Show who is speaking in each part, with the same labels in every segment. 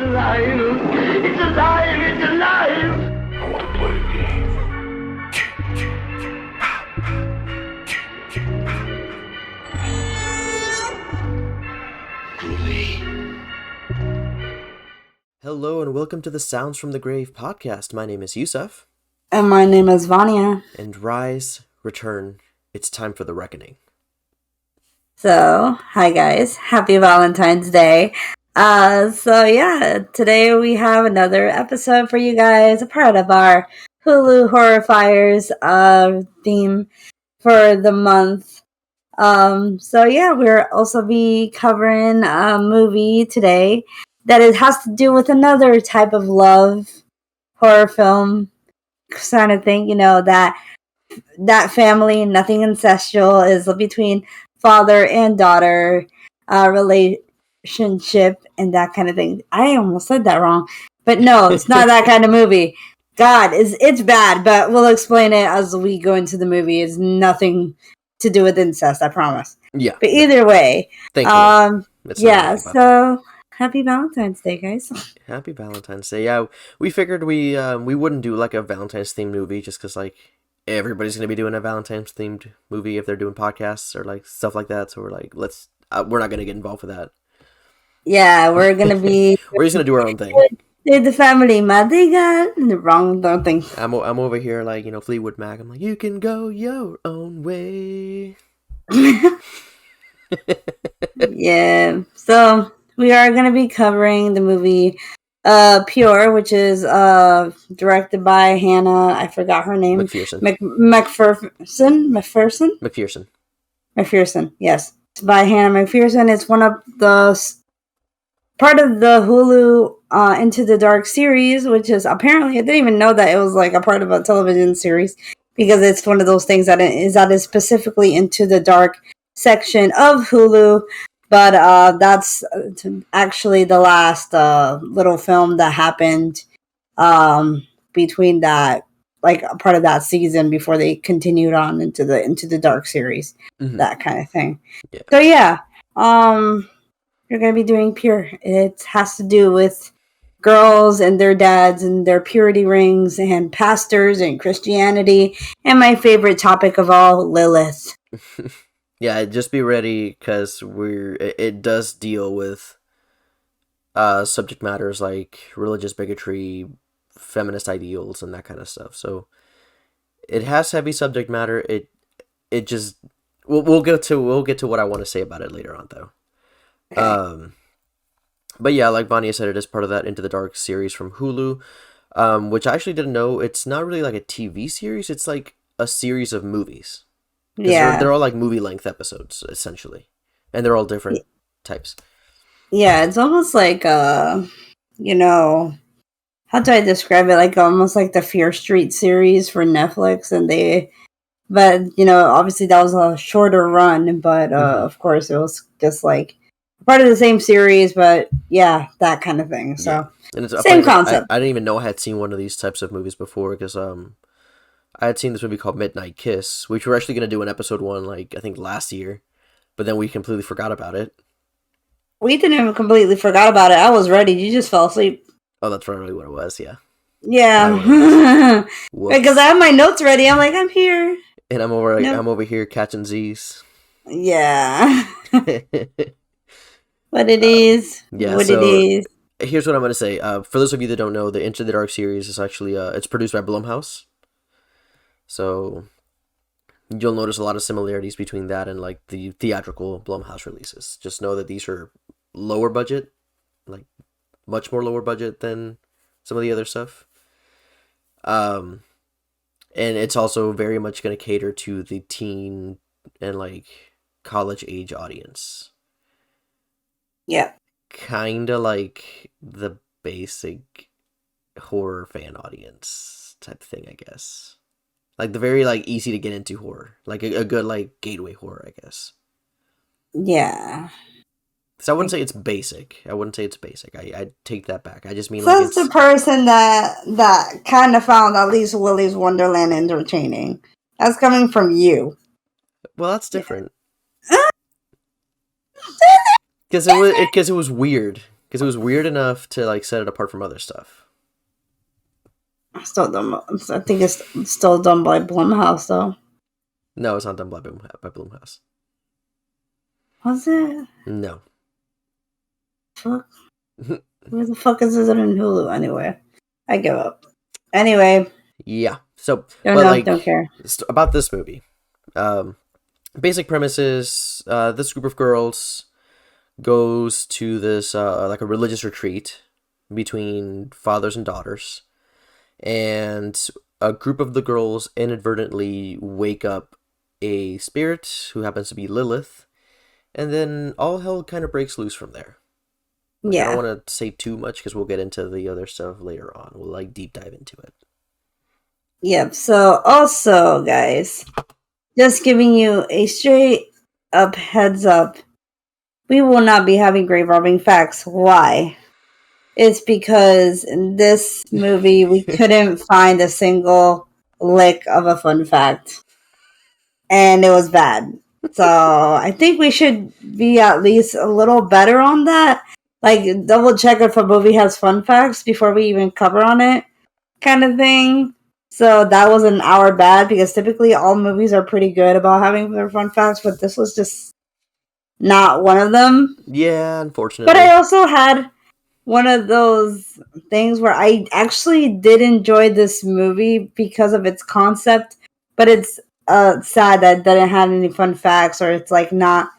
Speaker 1: alive! It's alive! It's alive!
Speaker 2: I want to play a game.
Speaker 3: Hello and welcome to the Sounds from the Grave podcast. My name is Yussef.
Speaker 4: And my name is Vania.
Speaker 3: And rise, return, it's time for the reckoning.
Speaker 4: So, hi guys. Happy Valentine's Day. Today we have another episode for you guys, a part of our Hulu Horrifiers theme for the month. We'll also be covering a movie today that it has to do with another type of love horror film kind of thing, that family, nothing incestual, is between father and daughter relationship and that kind of thing. I almost said that wrong, but no, it's not that kind of movie. God, it's bad, but we'll explain it as we go into the movie. It's nothing to do with incest, I promise.
Speaker 3: Yeah.
Speaker 4: But either way,
Speaker 3: thank you.
Speaker 4: So happy Valentine's Day, guys.
Speaker 3: Happy Valentine's Day. Yeah, we figured we wouldn't do like a Valentine's themed movie just because like everybody's gonna be doing a Valentine's themed movie if they're doing podcasts or like stuff like that. So we're like, we're not gonna get involved with that.
Speaker 4: Yeah, we're gonna be.
Speaker 3: We're just gonna do our own thing.
Speaker 4: They're the family Madigan. The wrong thing.
Speaker 3: I'm over here like Fleetwood Mac. I'm like, you can go your own way.
Speaker 4: Yeah. So we are going to be covering the movie Pure, which is directed by Hannah. I forgot her name.
Speaker 3: McPherson.
Speaker 4: McPherson. Yes, it's by Hannah McPherson. It's one of the part of the Hulu Into the Dark series, which is apparently, I didn't even know that it was like a part of a television series, because it's one of those things that is specifically Into the Dark section of Hulu. But that's actually the last little film that happened between that, like a part of that season before they continued on into the Dark series, that kind of thing.
Speaker 3: Yeah.
Speaker 4: So you're going to be doing Pure. It has to do with girls and their dads and their purity rings and pastors and Christianity. And my favorite topic of all, Lilith.
Speaker 3: Yeah, just be ready because it does deal with subject matters like religious bigotry, feminist ideals, and that kind of stuff. So it has heavy subject matter. It just we'll get to what I want to say about it later on though. Okay. But yeah, like Vania said, it is part of that Into the Dark series from Hulu, which I actually didn't know. It's not really like a TV series. It's like a series of movies. Yeah, they're all like movie length episodes essentially, and they're all different types.
Speaker 4: Yeah, it's almost like how do I describe it? Like almost like the Fear Street series for Netflix, but obviously that was a shorter run, but of course it was just like part of the same series, but yeah, that kind of thing. So
Speaker 3: and it's
Speaker 4: same concept.
Speaker 3: I didn't even know I had seen one of these types of movies before because I had seen this movie called Midnight Kiss, which we're actually going to do in episode 1, like, I think last year. But then we completely forgot about it.
Speaker 4: We didn't even completely forgot about it. I was ready. You just fell asleep.
Speaker 3: Oh, that's probably what it was, yeah.
Speaker 4: Yeah. Because I have my notes ready. I'm like, I'm here.
Speaker 3: And I'm over here catching Z's.
Speaker 4: Yeah. What it is.
Speaker 3: Yeah,
Speaker 4: it is.
Speaker 3: Here's what I'm going to say. For those of you that don't know, the Into the Dark series is actually, it's produced by Blumhouse. So you'll notice a lot of similarities between that and like the theatrical Blumhouse releases. Just know that these are lower budget, like much more lower budget than some of the other stuff. And it's also very much going to cater to the teen and like college age audience.
Speaker 4: Yeah.
Speaker 3: Kind of like the basic horror fan audience type thing, I guess. Like the very like easy to get into horror, like a good like gateway horror, I guess.
Speaker 4: Yeah.
Speaker 3: So I wouldn't say it's basic. I take that back. I just mean
Speaker 4: so like it's the person that kind of found at least Willy's Wonderland entertaining. That's coming from you.
Speaker 3: Well, that's different. Because it was weird. Because it was weird enough to like set it apart from other stuff.
Speaker 4: Still done. I think it's still done by Blumhouse, though.
Speaker 3: No, it's not done by Blumhouse.
Speaker 4: Was it?
Speaker 3: No.
Speaker 4: Fuck. Where the fuck is it in Hulu anyway? I give up. Anyway.
Speaker 3: Yeah. So,
Speaker 4: don't care.
Speaker 3: About this movie. Basic premise is this group of girls goes to this like a religious retreat between fathers and daughters, and a group of the girls inadvertently wake up a spirit who happens to be Lilith, and then all hell kind of breaks loose from there. I don't want to say too much because we'll get into the other stuff later on. We'll like deep dive into it.
Speaker 4: Yep. So also, guys, just giving you a straight up heads up, we will not be having grave robbing facts. Why? It's because in this movie we couldn't find a single lick of a fun fact, and it was bad. So I think we should be at least a little better on that. Like, double check if a movie has fun facts before we even cover on it, kind of thing. So that wasn't our bad, because typically all movies are pretty good about having their fun facts, but this was just not one of them.
Speaker 3: Yeah, unfortunately.
Speaker 4: But I also had one of those things where I actually did enjoy this movie because of its concept, but it's sad that it didn't have any fun facts, or it's like not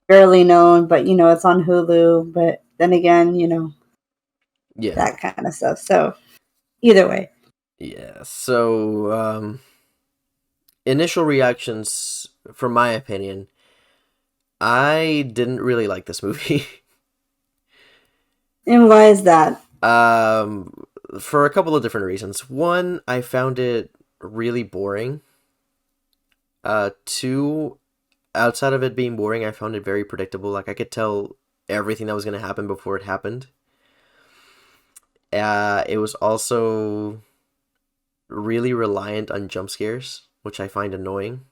Speaker 4: barely known, but it's on Hulu. But then again, that kind of stuff. So either way.
Speaker 3: Yeah. So initial reactions, from my opinion, I didn't really like this movie.
Speaker 4: And why is that?
Speaker 3: For a couple of different reasons. One, I found it really boring. Two, outside of it being boring, I found it very predictable. Like, I could tell everything that was going to happen before it happened. It was also really reliant on jump scares, which I find annoying.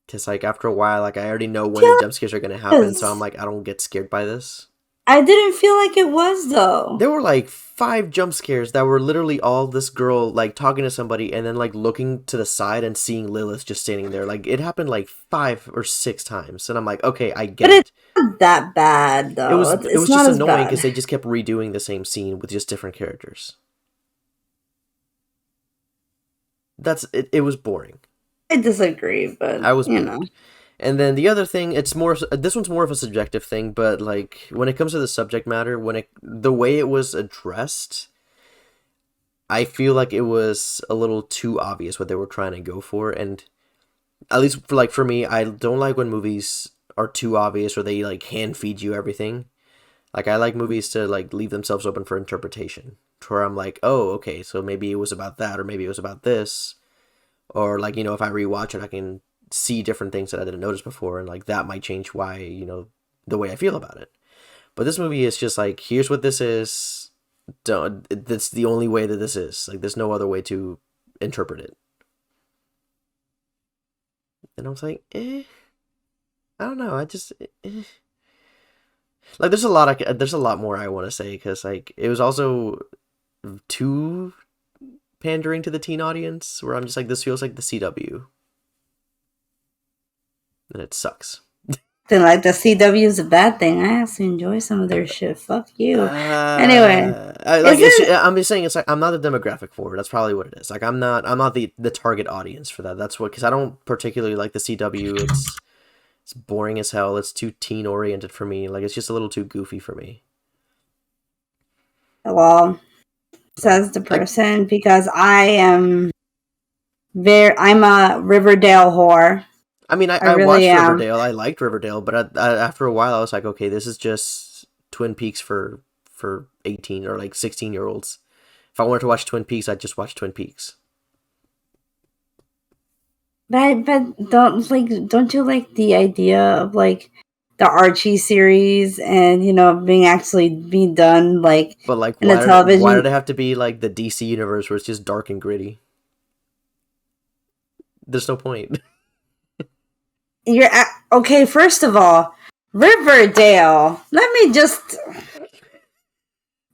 Speaker 3: Because, like, after a while, like, I already know when the jump scares are going to happen, so I'm like, I don't get scared by this.
Speaker 4: I didn't feel like it was, though.
Speaker 3: There were, like, 5 jump scares that were literally all this girl, like, talking to somebody and then, like, looking to the side and seeing Lilith just standing there. Like, it happened, like, 5 or 6 times. And I'm like, okay, I get it.
Speaker 4: But it's not that bad, though.
Speaker 3: It was just annoying because they just kept redoing the same scene with just different characters. It was boring.
Speaker 4: I disagree, but
Speaker 3: I was bored. And then the other thing, this one's more of a subjective thing, but like when it comes to the subject matter, the way it was addressed, I feel like it was a little too obvious what they were trying to go for. And at least for me, I don't like when movies are too obvious or they like hand feed you everything. Like, I like movies to like leave themselves open for interpretation, to where I'm like, oh, okay, so maybe it was about that, or maybe it was about this, or like, if I rewatch it, I can see different things that I didn't notice before, and like that might change why, the way I feel about it. But this movie is just like, here's what this is. That's the only way that this is. Like, there's no other way to interpret it. And I was like, I don't know. I just like there's a lot more I want to say, because like it was also too pandering to the teen audience, where I'm just like, this feels like the CW. And it sucks.
Speaker 4: Then, like, the CW is a bad thing. I actually enjoy some of their shit. Fuck you. Anyway,
Speaker 3: I'm just saying, it's like I'm not the demographic for it. That's probably what it is. Like, I'm not the target audience for that. That's what, because I don't particularly like the CW. It's boring as hell. It's too teen oriented for me. Like, it's just a little too goofy for me.
Speaker 4: Well, says the person, because I'm a Riverdale whore.
Speaker 3: I mean, I really watched Riverdale. I liked Riverdale, but after a while, I was like, okay, this is just Twin Peaks for 18 or like 16-year-olds. If I wanted to watch Twin Peaks, I'd just watch Twin Peaks.
Speaker 4: But don't you like the idea of like the Archie series and being done like,
Speaker 3: but like,
Speaker 4: in a television?
Speaker 3: Why did it have to be like the DC universe where it's just dark and gritty? There's no point.
Speaker 4: Okay, first of all, Riverdale. Let me just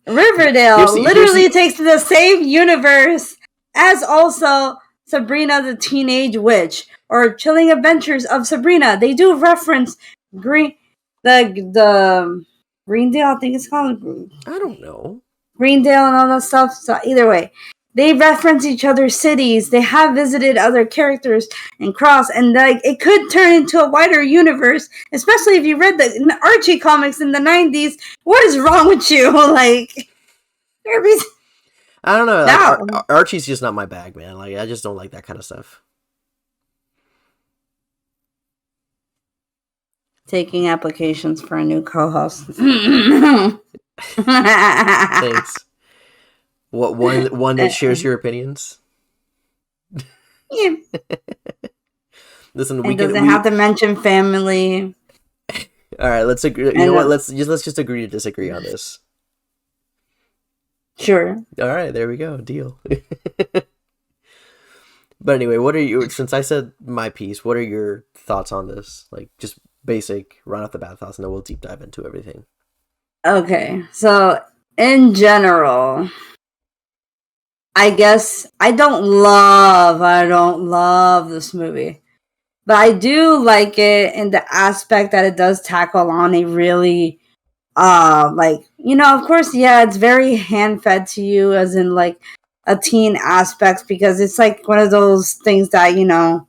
Speaker 4: Riverdale literally takes the same universe as also Sabrina the Teenage Witch or Chilling Adventures of Sabrina. They do reference the Greendale, I think it's called.
Speaker 3: I don't know.
Speaker 4: Greendale and all that stuff. So either way, they reference each other's cities. They have visited other characters and cross, and like it could turn into a wider universe. Especially if you read the Archie comics in the 90s. What is wrong with you? Like,
Speaker 3: I don't know. Like, Archie's just not my bag, man. Like, I just don't like that kind of stuff.
Speaker 4: Taking applications for a new co-host.
Speaker 3: Thanks. What one that shares your opinions?
Speaker 4: Yeah.
Speaker 3: Listen,
Speaker 4: we doesn't have to mention family.
Speaker 3: All right, let's agree. You know what? Let's just agree to disagree on this.
Speaker 4: Sure.
Speaker 3: All right, there we go. Deal. But anyway, what are you? Since I said my piece, what are your thoughts on this? Like, just basic, right off the bat thoughts, and then we'll deep dive into everything.
Speaker 4: Okay, so in general, I guess I don't love this movie, but I do like it in the aspect that it does tackle on a really, like, you know, of course, yeah, it's very hand-fed to you as in like a teen aspect because it's like one of those things that, you know,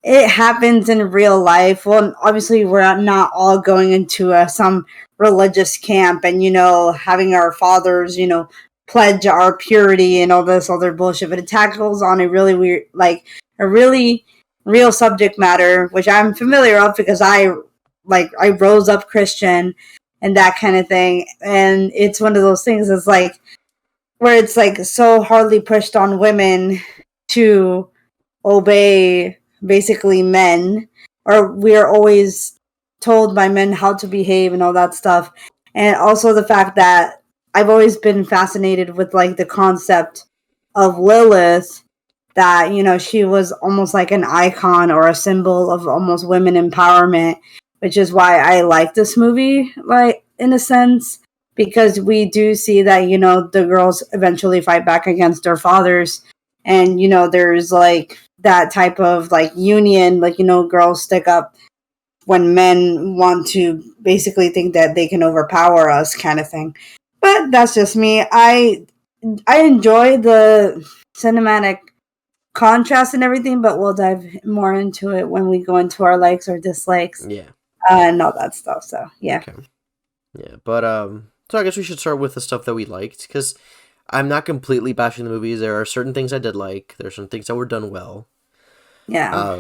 Speaker 4: it happens in real life. Well, obviously, we're not all going into some religious camp and, you know, having our fathers, you know, pledge our purity and all this other bullshit. But it tackles on a really weird, like, a really real subject matter, which I'm familiar of because I rose up Christian and that kind of thing. And it's one of those things that's like, where it's like so hardly pushed on women to obey basically men, or we're always told by men how to behave and all that stuff. And also the fact that I've always been fascinated with like the concept of Lilith, that, you know, she was almost like an icon or a symbol of almost women empowerment, which is why I like this movie, like, in a sense, because we do see that, you know, the girls eventually fight back against their fathers. And, you know, there's like that type of like union, like, you know, girls stick up when men want to basically think that they can overpower us kind of thing. But that's just me. I enjoy the cinematic contrast and everything, but we'll dive more into it when we go into our likes or dislikes.
Speaker 3: Yeah.
Speaker 4: And all that stuff. So, yeah.
Speaker 3: Okay. Yeah, but so I guess we should start with the stuff that we liked, because I'm not completely bashing the movies. There are certain things I did like. There are some things that were done well.
Speaker 4: Yeah.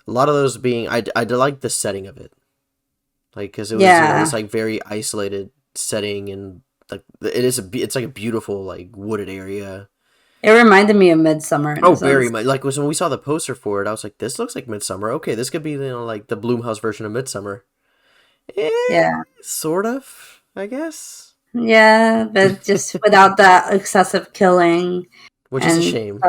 Speaker 3: A lot of those being, I did like the setting of it, like, because it was, you know, this like very isolated setting, and like it's like a beautiful like wooded area.
Speaker 4: It reminded me of Midsummer.
Speaker 3: Oh, very much. Like, when we saw the poster for it, I was like, this looks like Midsummer. Okay, this could be, you know, like the Blumhouse version of Midsummer. Yeah, sort of, I guess.
Speaker 4: Yeah, but just without that excessive killing,
Speaker 3: which is a shame.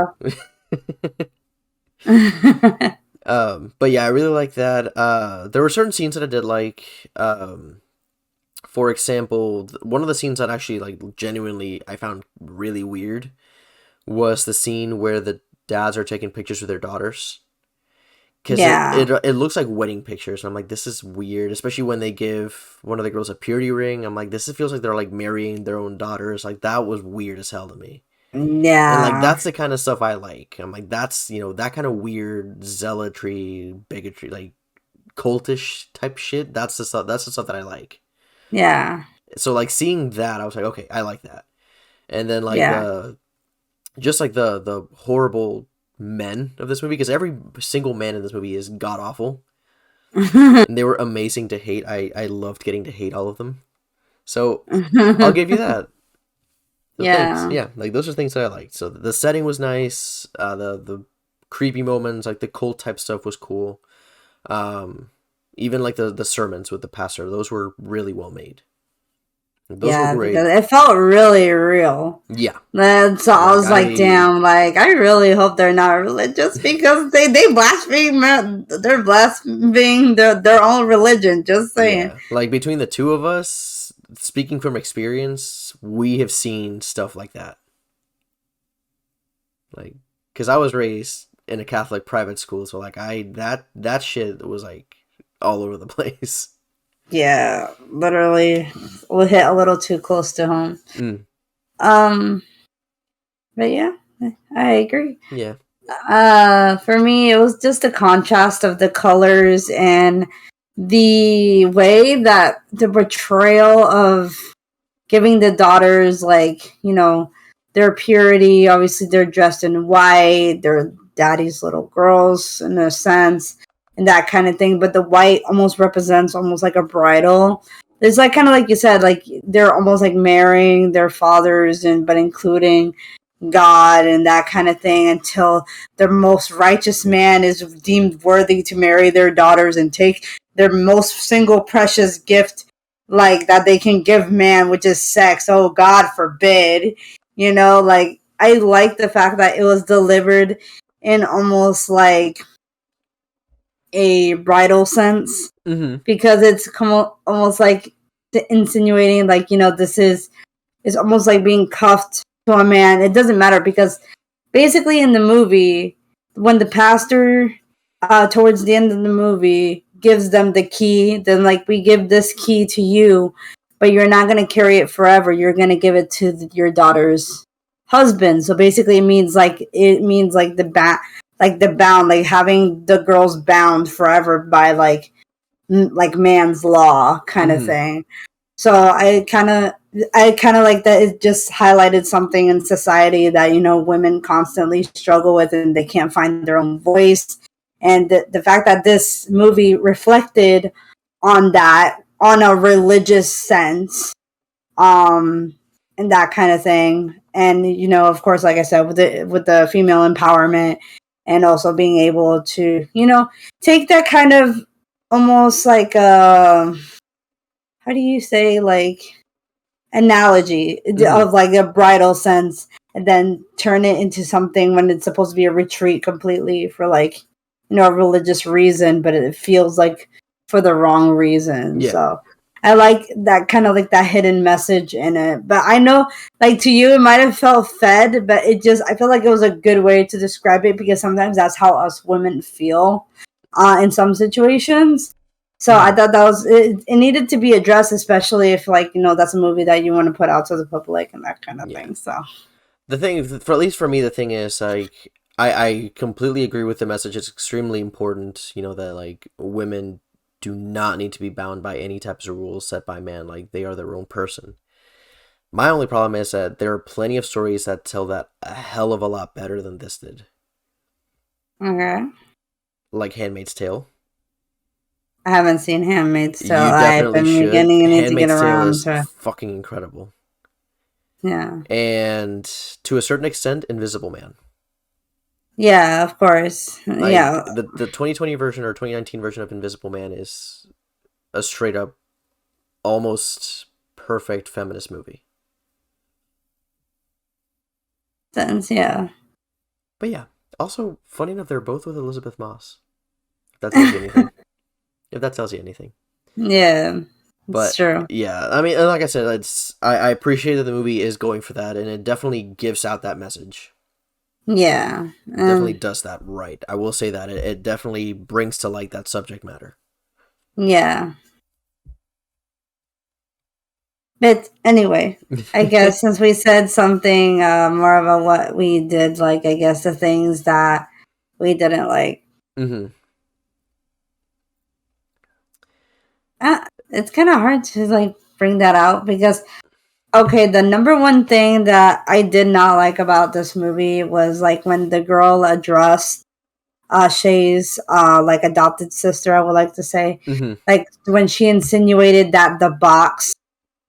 Speaker 3: But yeah, I really like that. There were certain scenes that I did like. For example, one of the scenes that actually like genuinely I found really weird was the scene where the dads are taking pictures with their daughters. Because it looks like wedding pictures, and I'm like, this is weird, especially when they give one of the girls a purity ring. I'm like, this feels like they're like marrying their own daughters. Like, that was weird as hell to me.
Speaker 4: Yeah.
Speaker 3: And like, that's the kind of stuff I like. I'm like, that's, you know, that kind of weird zealotry, bigotry, like cultish type shit. That's the stuff that I like.
Speaker 4: Yeah.
Speaker 3: So like, seeing that, I was like, okay, I like that. And then like just like the horrible men of this movie, because every single man in this movie is god awful. And they were amazing to hate. I loved getting to hate all of them. So I'll give you that. Yeah, like those are things that I liked. So the setting was nice. The creepy moments, like the cult type stuff, was cool. Even like the sermons with the pastor, those were really well made. Those were great.
Speaker 4: It felt really real.
Speaker 3: Yeah.
Speaker 4: So I was like, damn, like, I really hope they're not religious, because they blaspheme, they're blaspheming their own religion, just saying.
Speaker 3: Yeah. Like, between the two of us, speaking from experience, we have seen stuff like that. Like, because I was raised in a Catholic private school, so like that shit was like all over the place.
Speaker 4: Yeah, literally, will hit a little too close to home. But yeah, I agree.
Speaker 3: Yeah.
Speaker 4: For me, it was just a contrast of the colors and the way that the portrayal of giving the daughters, like, their purity. Obviously, they're dressed in white. They're daddy's little girls in a sense, and that kind of thing. But the white almost represents almost like a bridal. It's like kind of like you said, like they're almost like marrying their fathers, but including God and that kind of thing, until the most righteous man is deemed worthy to marry their daughters and take their most single precious gift, like that they can give man, which is sex. Oh, God forbid. Like, I like the fact that it was delivered in almost like a bridal sense, because it's almost like insinuating, like, this is almost like being cuffed to a man. It doesn't matter, because basically in the movie, when the pastor towards the end of the movie gives them the key, then like, we give this key to you, but you're not going to carry it forever. You're going to give it to your daughter's husband. So basically it means like the bound, like having the girls bound forever by like man's law kind of thing. So I kind of like that. It just highlighted something in society that, women constantly struggle with, and they can't find their own voice. And the fact that this movie reflected on that, on a religious sense, and that kind of thing. And, of course, like I said, with the female empowerment, and also being able to, take that kind of almost like how do you say, like, analogy of like a bridal sense, and then turn it into something when it's supposed to be a retreat completely for like, a religious reason, but it feels like for the wrong reason. Yeah. So I like that kind of like that hidden message in it. But I know, like, to you, it might have felt fed, but I feel like it was a good way to describe it, because sometimes that's how us women feel in some situations. So I thought that was, it needed to be addressed, especially if, like, that's a movie that you want to put out to the public and that kind of thing. So
Speaker 3: the thing, at least for me, the thing is, like, I completely agree with the message. It's extremely important, that, like, women do not need to be bound by any types of rules set by man. Like, they are their own person. My only problem is that there are plenty of stories that tell that a hell of a lot better than this did.
Speaker 4: Okay.
Speaker 3: Like Handmaid's Tale.
Speaker 4: I haven't seen Handmaid's Tale.
Speaker 3: You definitely
Speaker 4: I've been
Speaker 3: should.
Speaker 4: beginning to
Speaker 3: Handmaid's
Speaker 4: get
Speaker 3: Tale
Speaker 4: around
Speaker 3: is
Speaker 4: to
Speaker 3: fucking incredible.
Speaker 4: Yeah.
Speaker 3: And to a certain extent, Invisible Man.
Speaker 4: Yeah, of course.
Speaker 3: Like,
Speaker 4: yeah.
Speaker 3: The 2020 version or 2019 version of Invisible Man is a straight up, almost perfect feminist movie.
Speaker 4: Yeah.
Speaker 3: But yeah, also, funny enough, they're both with Elizabeth Moss. If that tells you anything.
Speaker 4: Yeah,
Speaker 3: but
Speaker 4: it's true.
Speaker 3: Yeah, I mean, like I said, I appreciate that the movie is going for that, and it definitely gives out that message.
Speaker 4: Yeah.
Speaker 3: It definitely does that right. I will say that. It definitely brings to light that subject matter.
Speaker 4: Yeah. But anyway, I guess since we said something more about what we did, like, I guess the things that we didn't like.
Speaker 3: Mm-hmm.
Speaker 4: It's kind of hard to, like, bring that out, because, okay, the number one thing that I did not like about this movie was, like, when the girl addressed Shay's like, adopted sister, I would like to say.
Speaker 3: Mm-hmm.
Speaker 4: Like, when she insinuated that the box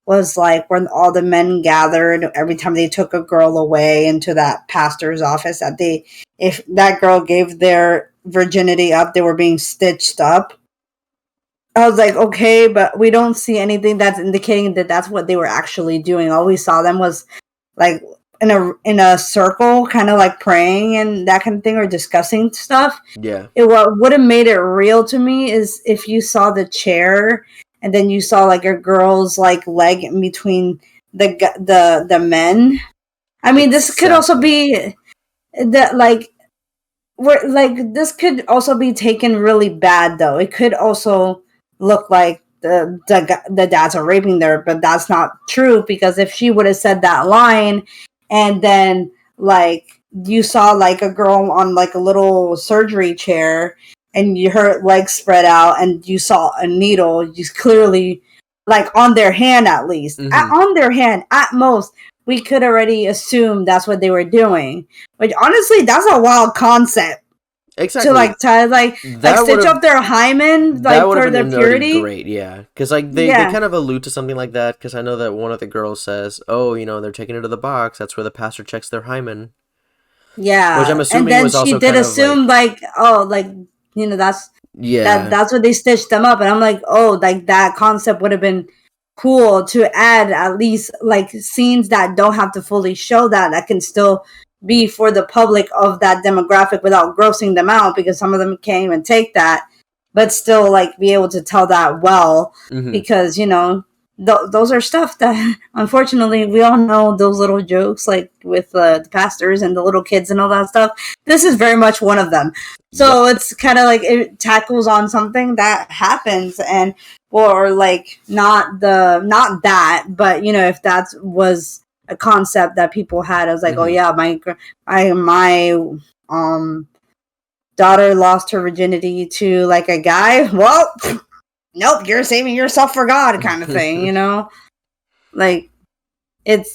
Speaker 4: was like when all the men gathered every time they took a girl away into that pastor's office, that if that girl gave their virginity up, they were being stitched up. I was like, okay, but we don't see anything that's indicating that that's what they were actually doing. All we saw them was like in a circle, kind of like praying and that kind of thing, or discussing stuff.
Speaker 3: Yeah.
Speaker 4: What would have made it real to me is if you saw the chair and then you saw like a girl's like leg in between the men. I mean, this could also be that like where like this could also be taken really bad though. It could also look like the dads are raping her, but that's not true, because if she would have said that line and then like you saw like a girl on like a little surgery chair and her legs spread out and you saw a needle, you clearly like on their hand, at least on their hand at most, we could already assume that's what they were doing, which honestly that's a wild concept.
Speaker 3: Exactly.
Speaker 4: To like tie like stitch up their hymen like for their purity.
Speaker 3: Great, yeah, because like they kind of allude to something like that, because I know that one of the girls says, "Oh, you know, they're taking it to the box. That's where the pastor checks their hymen."
Speaker 4: Yeah,
Speaker 3: which I'm assuming
Speaker 4: and then
Speaker 3: was also
Speaker 4: she did assume like oh, like you know that's that's what they stitched them up, and I'm like, oh, like that concept would have been cool to add, at least like scenes that don't have to fully show that can still be for the public of that demographic without grossing them out, because some of them can't even take that, but still like be able to tell that well, because you know those are stuff that unfortunately we all know, those little jokes like with the pastors and the little kids and all that stuff. This is very much one of them, so it's kind of like it tackles on something that happens, and or like not that, but you know, if that was a concept that people had, I was like, oh yeah, my daughter lost her virginity to like a guy. Well, nope, you're saving yourself for God, kind of thing, you know. Like it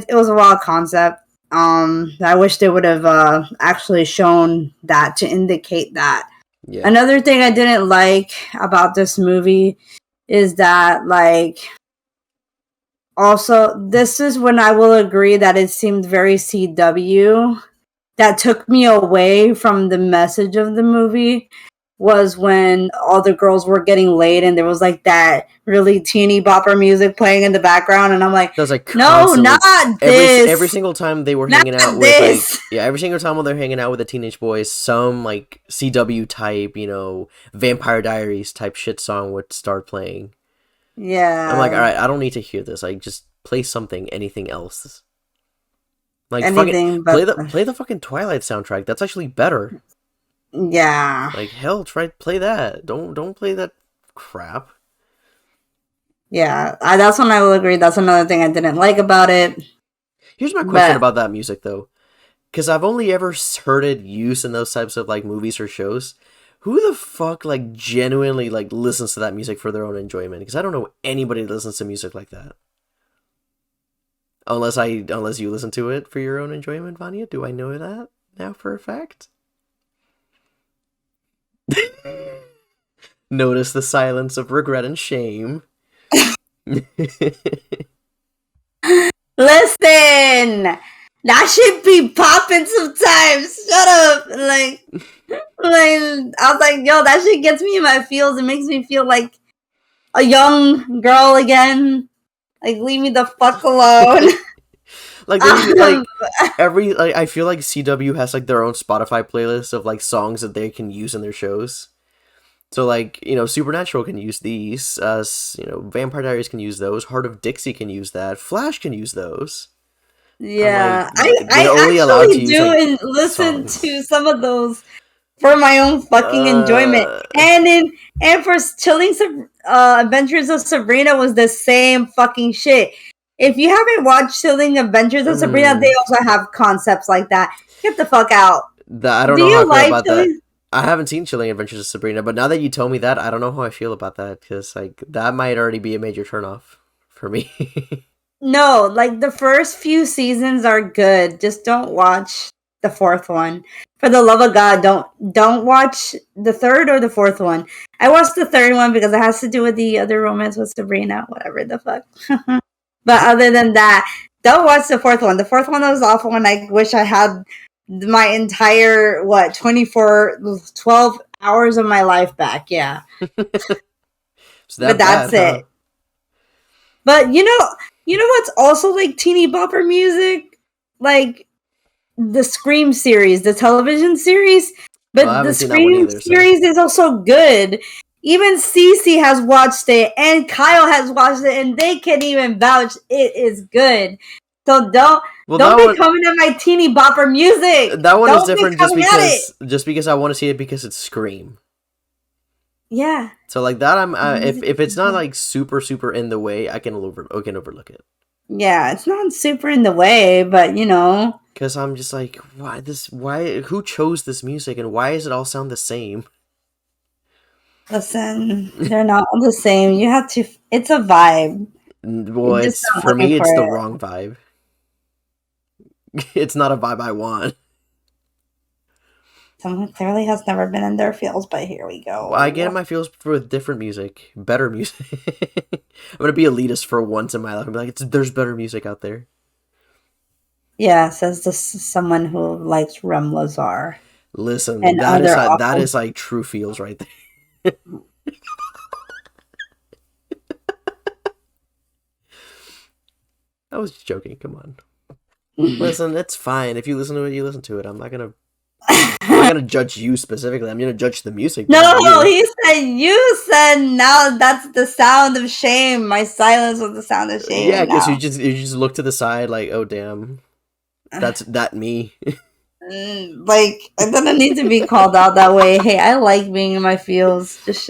Speaker 4: was a wild concept. I wish they would have actually shown that to indicate that. Yeah. Another thing I didn't like about this movie is that like. Also, this is when I will agree that it seemed very CW. That took me away from the message of the movie, was when all the girls were getting laid and there was like that really teeny bopper music playing in the background, and I'm like, no, not this.
Speaker 3: Every single time they were hanging out with like, every single time when they're hanging out with the teenage boys, some like CW type, you know, Vampire Diaries type shit song would start playing.
Speaker 4: Yeah,
Speaker 3: I'm like, all right, I don't need to hear this. Like, just play something, anything else. Like,
Speaker 4: anything,
Speaker 3: play the fucking Twilight soundtrack. That's actually better.
Speaker 4: Yeah.
Speaker 3: Like, hell, play that. Don't play that crap.
Speaker 4: Yeah, that's when I will agree. That's another thing I didn't like about it.
Speaker 3: Here's my question about that music, though, because I've only ever heard it used in those types of like movies or shows. Who the fuck, like, genuinely, like, listens to that music for their own enjoyment? Because I don't know anybody that listens to music like that. Unless you listen to it for your own enjoyment, Vania. Do I know that now for a fact? Notice the silence of regret and shame.
Speaker 4: Listen! That should be popping sometimes. Shut up. Like, I was like, yo, that shit gets me in my feels. It makes me feel like a young girl again. Like, leave me the fuck alone.
Speaker 3: like I feel like CW has like their own Spotify playlist of like songs that they can use in their shows. So like, you know, Supernatural can use these. You know, Vampire Diaries can use those. Heart of Dixie can use that. Flash can use those.
Speaker 4: Yeah, I actually do and listen to some of those for my own fucking enjoyment. And for Chilling Adventures of Sabrina was the same fucking shit. If you haven't watched Chilling Adventures of Sabrina, they also have concepts like that. Get the fuck out.
Speaker 3: I don't know how I feel about that. I haven't seen Chilling Adventures of Sabrina, but now that you told me that, I don't know how I feel about that, because like that might already be a major turnoff for me.
Speaker 4: No, like the first few seasons are good. Just don't watch the fourth one. For the love of God, don't watch the third or the fourth one. I watched the third one because it has to do with the other romance with Sabrina, whatever the fuck. But other than that, don't watch the fourth one. The fourth one was awful, and I wish I had my entire 12 hours of my life back. Yeah. But that's it. Huh? But you know what's also like teeny bopper music? Like the Scream series, the television series. But the Scream series is also good. Even Cece has watched it, and Kyle has watched it, and they can even vouch it is good. So don't be coming at my teeny bopper music.
Speaker 3: That one is different just because I want to see it because it's Scream.
Speaker 4: Yeah.
Speaker 3: So like that, if it's not like super in the way, I can overlook it.
Speaker 4: Yeah, it's not super in the way, but you know.
Speaker 3: Because I'm just like, who chose this music and why does it all sound the same?
Speaker 4: Listen, they're not all the same. You have to. It's a vibe.
Speaker 3: Well, it's for me. It's the wrong vibe. It's not a vibe I want.
Speaker 4: Someone clearly has never been in their feels, but here we go.
Speaker 3: Well, I get in my feels with different music, better music. I'm gonna be elitist for once in my life. I'm like, there's better music out there.
Speaker 4: Yeah, says this someone who likes Rem Lazar.
Speaker 3: Listen, that is like true feels right there. I was just joking. Come on. Listen, it's fine. If you listen to it, you listen to it. I'm not gonna judge you specifically. I'm gonna judge the music.
Speaker 4: No, he said you said now that's the sound of shame. My silence was the sound of shame.
Speaker 3: Yeah, because you just look to the side like, oh damn, that's me.
Speaker 4: Like I don't need to be called out that way. Hey, I like being in my feels. Just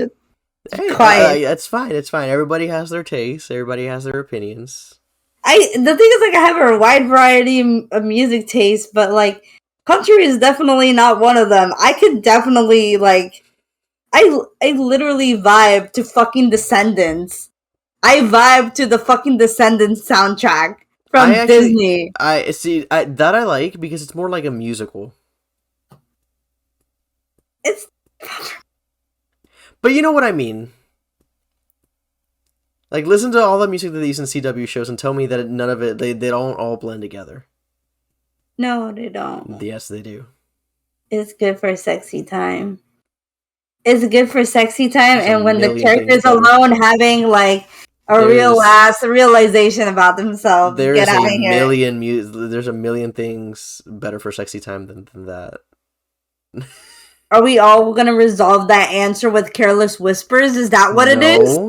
Speaker 4: quiet.
Speaker 3: It's fine. It's fine. Everybody has their tastes. Everybody has their opinions.
Speaker 4: The thing is, like, I have a wide variety of music taste, but like country is definitely not one of them. I could definitely like, I literally vibe to fucking Descendants. I vibe to the fucking Descendants soundtrack from Disney.
Speaker 3: I see that I like because it's more like a musical. But you know what I mean. Like, listen to all the music that they use in CW shows and tell me that none of it, they don't all blend together.
Speaker 4: No, they don't.
Speaker 3: Yes, they do.
Speaker 4: It's good for sexy time. It's good for sexy time, and when the character's alone having, like, realization about themselves. Get out of here.
Speaker 3: There's a million things better for sexy time than that.
Speaker 4: Are we all going to resolve that answer with Careless Whispers? Is that what it is?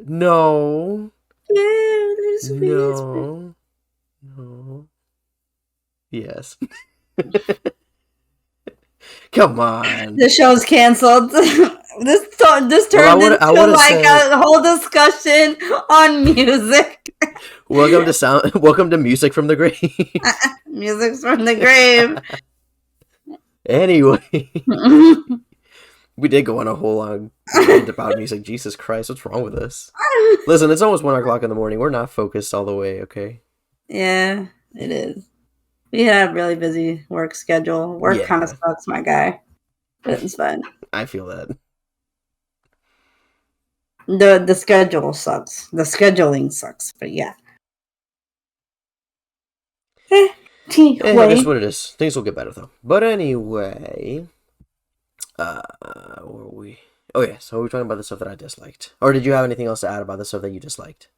Speaker 3: No.
Speaker 4: Careless Whispers.
Speaker 3: No. Yes. Come on.
Speaker 4: The show's canceled. This turned into a whole discussion on music.
Speaker 3: Welcome to Music from the Grave.
Speaker 4: Music's from the grave.
Speaker 3: Anyway. We did go on a whole long rant about music. Jesus Christ, what's wrong with us? Listen, it's almost 1 o'clock in the morning. We're not focused all the way, okay?
Speaker 4: Yeah, it is. We had a really busy work schedule. Work kind of sucks, my guy. But it's fun.
Speaker 3: I feel that.
Speaker 4: The schedule sucks. The scheduling sucks, but yeah.
Speaker 3: That's what it is. Things will get better, though. But anyway... where were we? Oh yeah, so we were talking about the stuff that I disliked. Or did you have anything else to add about the stuff that you disliked?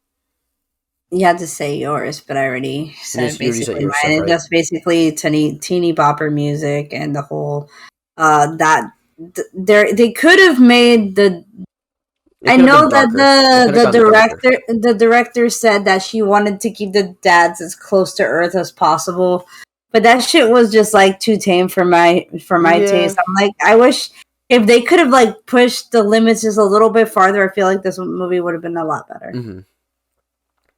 Speaker 4: You had to say yours, but I already said basically mine. And just basically teeny bopper music and the whole they could have made the. I know that the director said that she wanted to keep the dads as close to Earth as possible. But that shit was just like too tame for my taste. I'm like, I wish if they could have like pushed the limits just a little bit farther. I feel like this movie would have been a lot better.
Speaker 3: Mm-hmm.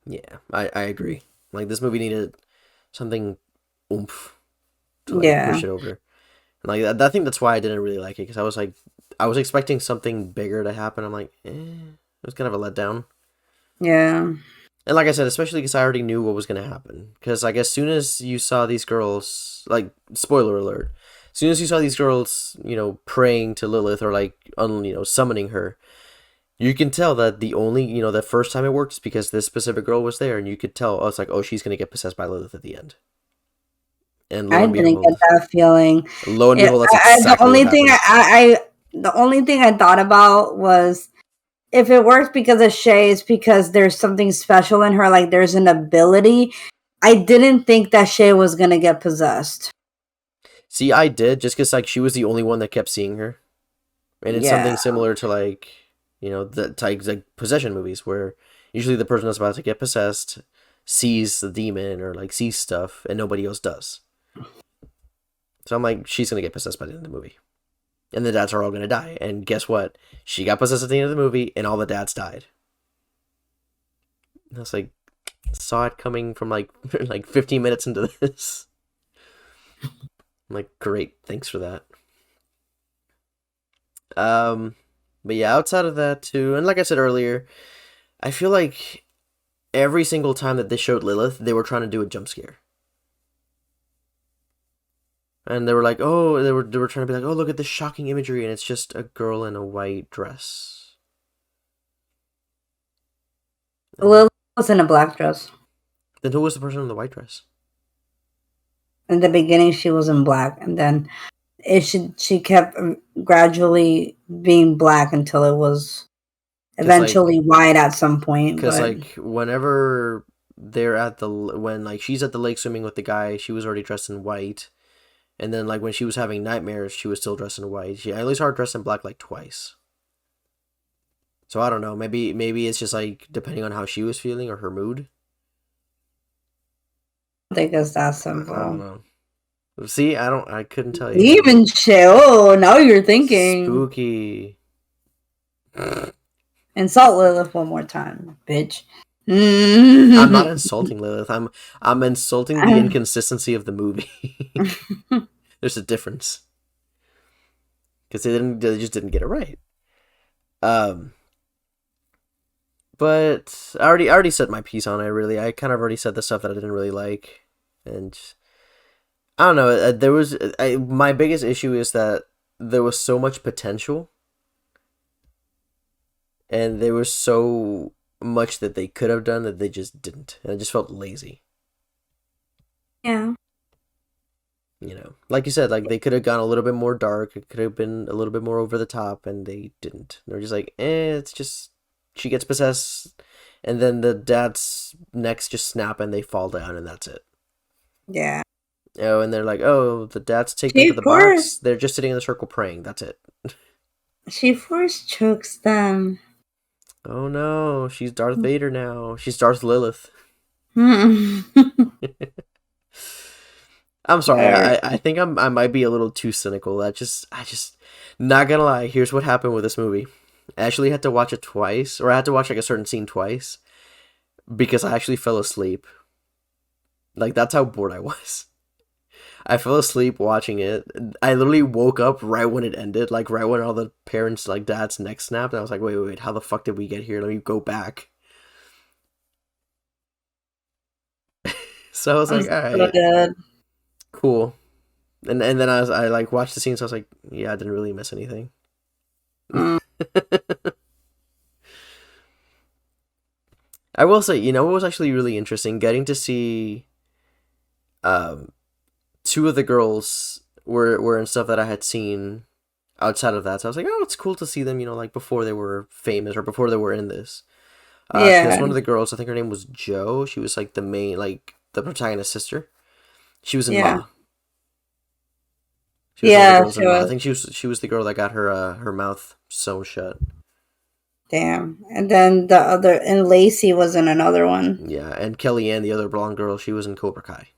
Speaker 3: Yeah, I agree. Like this movie needed something oomph to push it over. And like I think that's why I didn't really like it because I was expecting something bigger to happen. I'm like, it was kind of a letdown.
Speaker 4: Yeah.
Speaker 3: And like I said, especially because I already knew what was going to happen. Because like as soon as you saw these girls, like spoiler alert, as soon as you saw these girls, praying to Lilith or like, summoning her, you can tell that the first time it worked is because this specific girl was there, and you could tell, it's like, oh, she's going to get possessed by Lilith at the end. And
Speaker 4: I didn't get that feeling.
Speaker 3: Lo and behold, that's exactly
Speaker 4: the only thing I thought about was. If it works because of Shay, it's because there's something special in her, like there's an ability. I didn't think that Shay was going to get possessed.
Speaker 3: See, I did, just because like she was the only one that kept seeing her. And it's something similar to like You know, the types like possession movies where usually the person that's about to get possessed sees the demon or like sees stuff and nobody else does. So I'm like, she's gonna get possessed by the end of the movie. And the dads are all gonna die. And guess what? She got possessed at the end of the movie and all the dads died. And I was like, saw it coming from like 15 minutes into this. I'm like, great, thanks for that. But yeah, outside of that too, and like I said earlier, I feel like every single time that they showed Lilith, they were trying to do a jump scare. And they were like, oh, they were trying to be like, oh, look at this shocking imagery, and it's just a girl in a white dress.
Speaker 4: Lilith was in a black dress.
Speaker 3: Then who was the person in the white dress?
Speaker 4: In the beginning, she was in black, and then she kept gradually being black until it was eventually white at some point.
Speaker 3: Because like whenever they're at when like she's at the lake swimming with the guy, she was already dressed in white. And then, like, when she was having nightmares, she was still dressed in white. I only saw her dressed in black, like, twice. So, I don't know. Maybe it's just, like, depending on how she was feeling or her mood.
Speaker 4: I think it's that simple.
Speaker 3: I don't know. See, I couldn't tell you.
Speaker 4: Demon shit. Oh, now you're thinking.
Speaker 3: Spooky.
Speaker 4: Insult Lilith one more time, bitch.
Speaker 3: I'm not insulting Lilith. I'm insulting the inconsistency of the movie. There's a difference because they just didn't get it right. But I already said my piece on it. Really, I kind of already said the stuff that I didn't really like, and I don't know. My biggest issue is that there was so much potential, and there was so much that they could have done that they just didn't, and it just felt lazy.
Speaker 4: Yeah.
Speaker 3: You know, like you said, like they could have gone a little bit more dark. It could have been a little bit more over the top, and they didn't. They're just like, it's just she gets possessed, and then the dad's necks just snap and they fall down, and that's it.
Speaker 4: Yeah.
Speaker 3: Oh, and they're like, oh, the dad's taken to the box. They're just sitting in the circle praying. That's it.
Speaker 4: She force chokes them.
Speaker 3: Oh no, she's Darth Vader now. She's Darth Lilith. I'm sorry. I think I might be a little too cynical. I just not gonna lie. Here's what happened with this movie. I actually had to watch it twice, or I had to watch like a certain scene twice because I actually fell asleep. Like that's how bored I was. I fell asleep watching it. I literally woke up right when it ended, like right when all the parents, like dad's neck snapped. And I was like, wait, how the fuck did we get here? Let me go back. So I was like, all right, cool. And then I like watched the scene, so I was like, yeah, I didn't really miss anything. I will say, you know, it was actually really interesting getting to see, two of the girls were in stuff that I had seen outside of that. So I was like, oh, it's cool to see them, you know, like before they were famous or before they were in this. Yeah. Because one of the girls, I think her name was Jo. She was like the main, like the protagonist's sister. She was in Ma. She was I think she was the girl that got her mouth sewn shut.
Speaker 4: Damn. And then the other, and Lacey was in another one.
Speaker 3: Yeah, and Kellyanne, the other blonde girl, she was in Cobra Kai.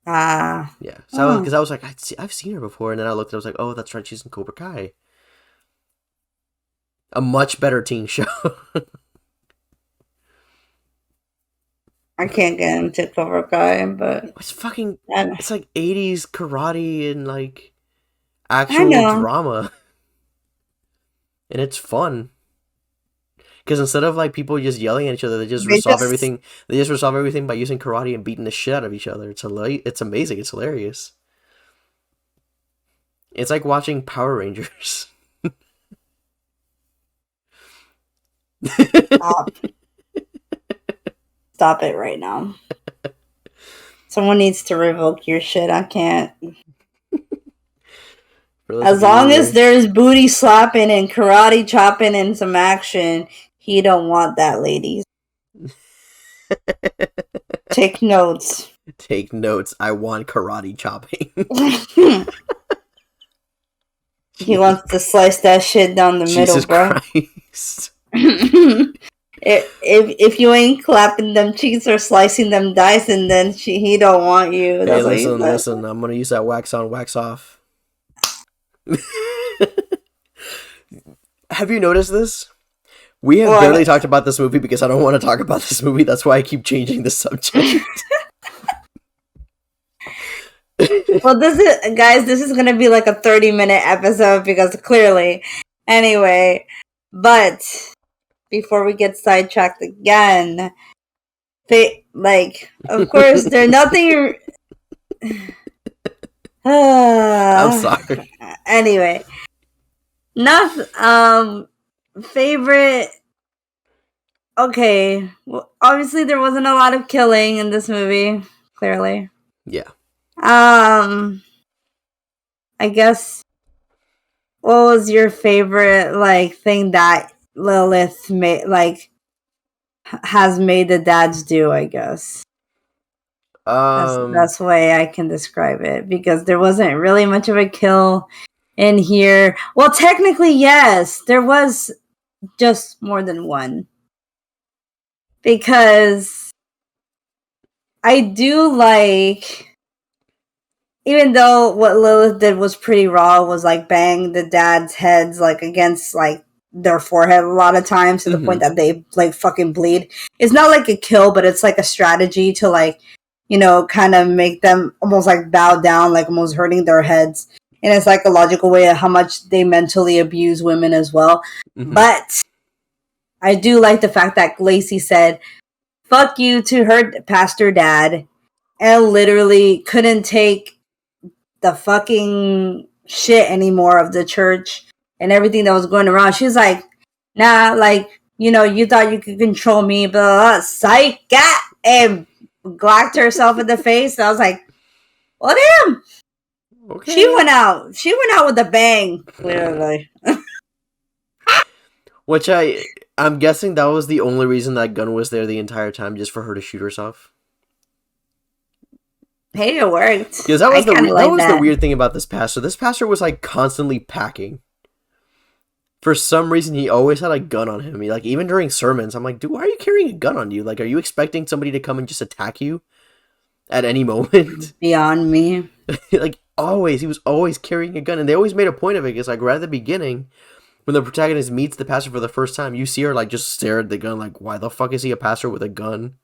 Speaker 4: Ah.
Speaker 3: Yeah. So because I was like, I've seen her before, and then I looked, and I was like, oh, that's right, she's in Cobra Kai. A much better teen show.
Speaker 4: I can't get into Cobra Kai, but
Speaker 3: it's fucking. It's like 80s karate and like actual drama, and it's fun. Because instead of like people just yelling at each other, they just resolve everything. They just resolve everything by using karate and beating the shit out of each other. It's amazing. It's hilarious. It's like watching Power Rangers.
Speaker 4: Stop it right now. Someone needs to revoke your shit. I can't. As long as there's booty slapping and karate chopping and some action, he don't want that, ladies. Take notes.
Speaker 3: Take notes. I want karate chopping.
Speaker 4: He wants to slice that shit down the
Speaker 3: Jesus
Speaker 4: middle, bro.
Speaker 3: Christ.
Speaker 4: if you ain't clapping them cheeks or slicing them dice, and then he don't want you.
Speaker 3: Hey,
Speaker 4: That's what he said.
Speaker 3: listen. I'm gonna use that wax on, wax off. Have you noticed this? We have barely talked about this movie because I don't want to talk about this movie. That's why I keep changing the subject.
Speaker 4: Well, this is gonna be like a 30-minute episode because clearly, anyway. But before we get sidetracked again, of course, there's nothing.
Speaker 3: I'm sorry.
Speaker 4: Anyway, favorite. Okay, well, obviously there wasn't a lot of killing in this movie. Clearly,
Speaker 3: yeah.
Speaker 4: I guess. What was your favorite thing that Lilith has made the dads do? I guess that's the way I can describe it, because there wasn't really much of a kill in here. Well, technically, yes, there was just more than one, because I do like. Even though what Lilith did was pretty raw, was bang the dad's heads against their forehead a lot of times to the point that they fucking bleed. It's not like a kill, but it's a strategy to kind of make them almost bow down, almost hurting their heads. In a psychological way of how much they mentally abuse women as well. But I do like the fact that Lacey said, "Fuck you" to her pastor dad, and literally couldn't take the fucking shit anymore of the church and everything that was going around. She's like, nah, you thought you could control me, but psych, and glacked herself in the face. And I was like, well, damn. Okay. She went out with a bang, clearly.
Speaker 3: Which I'm guessing that was the only reason that gun was there the entire time, just for her to shoot herself.
Speaker 4: Hey, it worked.
Speaker 3: Because that was the weird thing about this pastor. This pastor was constantly packing. For some reason, he always had a gun on him. Even during sermons, I'm like, dude, why are you carrying a gun on you? Are you expecting somebody to come and just attack you at any moment?
Speaker 4: Beyond me.
Speaker 3: Always, he was always carrying a gun, and they always made a point of it. Because right at the beginning, when the protagonist meets the pastor for the first time, you see her just stare at the gun, why the fuck is he a pastor with a gun?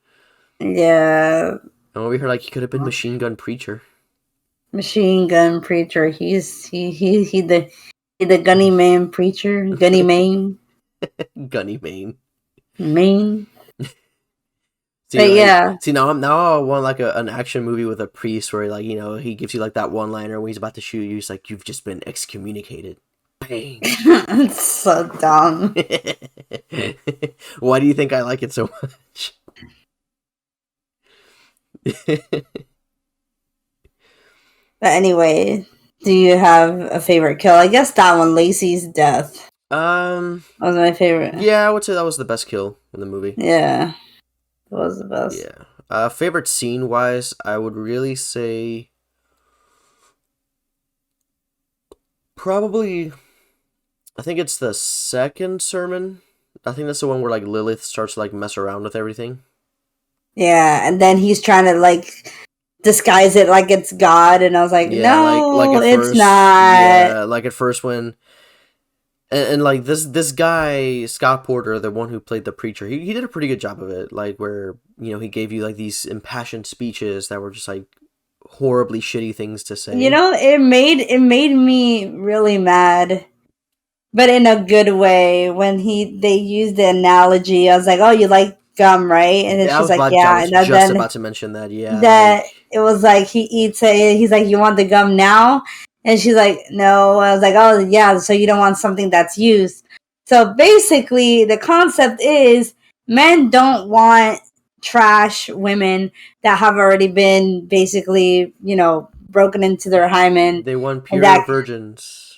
Speaker 4: Yeah.
Speaker 3: And over here, he could have been Machine Gun Preacher.
Speaker 4: Machine Gun Preacher. He's the gunny man preacher. Gunny man.
Speaker 3: Gunny man.
Speaker 4: Main.
Speaker 3: See, yeah. See, now I want an action movie with a priest where he gives you that one liner when he's about to shoot you. He's like, "You've just been excommunicated." Bang.
Speaker 4: It's so dumb.
Speaker 3: Why do you think I like it so much?
Speaker 4: But anyway, do you have a favorite kill? I guess that one, Lacey's death. Was my favorite.
Speaker 3: Yeah, I would say that was the best kill in the movie.
Speaker 4: Yeah, it was the best.
Speaker 3: Yeah. Favorite scene wise, I would really say probably. I think it's the second sermon. I think that's the one where Lilith starts to mess around with everything.
Speaker 4: Yeah, and then he's trying to disguise it like it's God, and I was like, no, it's not.
Speaker 3: Yeah, at first when, and this guy Scott Porter, the one who played the preacher, he did a pretty good job of it. Where he gave you these impassioned speeches that were just horribly shitty things to say.
Speaker 4: It made me really mad. But in a good way, when they used the analogy, I was like, "Oh, you like gum, right?" And then she's like, "Yeah."
Speaker 3: I was just about to mention that. Yeah,
Speaker 4: that it was he eats it. He's like, "You want the gum now?" And she's like, "No." I was like, "Oh, yeah." So you don't want something that's used. So basically, the concept is men don't want trash women that have already been basically, broken into their hymen.
Speaker 3: They want pure virgins.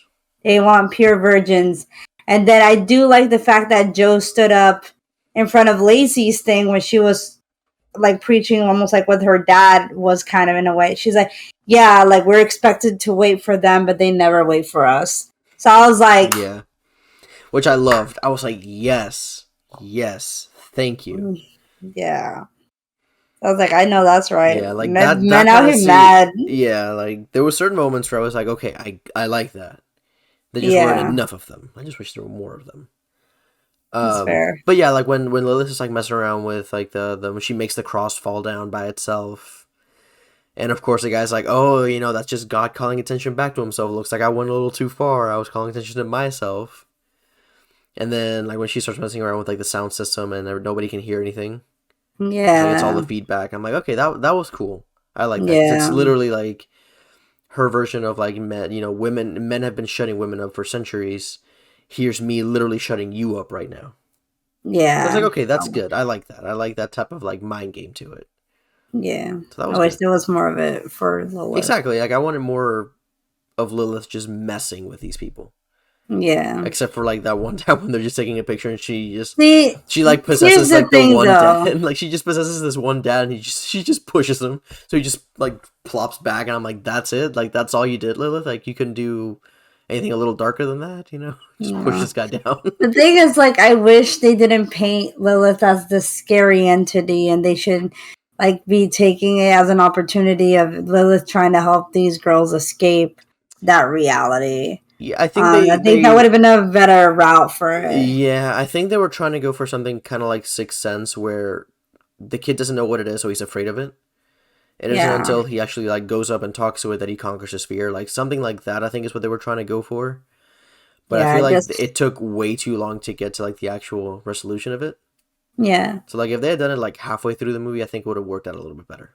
Speaker 4: They want pure virgins. And then I do like the fact that Joe stood up in front of Lacey's thing when she was preaching almost with her dad was kind of in a way. She's like, yeah, we're expected to wait for them, but they never wait for us. So I was like,
Speaker 3: Yeah. Which I loved. I was like, yes, thank you.
Speaker 4: yeah. I was like, I know that's right.
Speaker 3: Yeah, like
Speaker 4: Men
Speaker 3: that
Speaker 4: out
Speaker 3: kind of
Speaker 4: here
Speaker 3: scene.
Speaker 4: mad.
Speaker 3: Yeah, like there were certain moments where I was like, okay, I like that. There just weren't
Speaker 4: Yeah,
Speaker 3: enough of them. I just wish there were more of them.
Speaker 4: that's fair.
Speaker 3: But yeah, like when Lilith is like messing around with like the when she makes the cross fall down by itself, and of course the guy's like, oh, that's just God calling attention back to himself. It looks like I went a little too far. I was calling attention to myself. And then like when she starts messing around with like the sound system and nobody can hear anything, like it's all the
Speaker 4: Yeah,
Speaker 3: feedback. I'm like, okay, that was cool. I like that 'cause it's
Speaker 4: yeah,
Speaker 3: literally like her version of like men. Men have been shutting women up for centuries. Here's me literally shutting you up right now. So I was like,
Speaker 4: yeah.
Speaker 3: okay, that's good. I like that. I like that type of like mind game to it.
Speaker 4: Yeah,
Speaker 3: So that
Speaker 4: I
Speaker 3: was
Speaker 4: wish
Speaker 3: good.
Speaker 4: there was more of it for Lilith.
Speaker 3: Exactly. Like I wanted more of Lilith just messing with these people.
Speaker 4: Yeah.
Speaker 3: Except for like that one time when they're just taking a picture and
Speaker 4: See,
Speaker 3: she like
Speaker 4: here's
Speaker 3: possesses
Speaker 4: the
Speaker 3: like the
Speaker 4: thing,
Speaker 3: one
Speaker 4: though.
Speaker 3: dad. Like she just possesses this one dad and she just pushes him. So he just like plops back and I'm like, that's it? Like that's all you did, Lilith? Like you couldn't do anything a little darker than that, Just push
Speaker 4: Yeah.
Speaker 3: this guy down.
Speaker 4: The thing is, like, I wish they didn't paint Lilith as this scary entity, and they should like be taking it as an opportunity of Lilith trying to help these girls escape that reality.
Speaker 3: Yeah, I think
Speaker 4: I think that would have been a better route for it.
Speaker 3: yeah, I think they were trying to go for something kind of like Sixth Sense where the kid doesn't know what it is, so he's afraid of it. It isn't
Speaker 4: Yeah,
Speaker 3: until he actually like goes up and talks to it that he conquers his fear. Like something like that, I think is what they were trying to go for. But I
Speaker 4: yeah,
Speaker 3: feel like
Speaker 4: just
Speaker 3: it took way too long to get to like the actual resolution of it.
Speaker 4: yeah,
Speaker 3: So like if they had done it like halfway through the movie, I think it would have worked out a little bit better.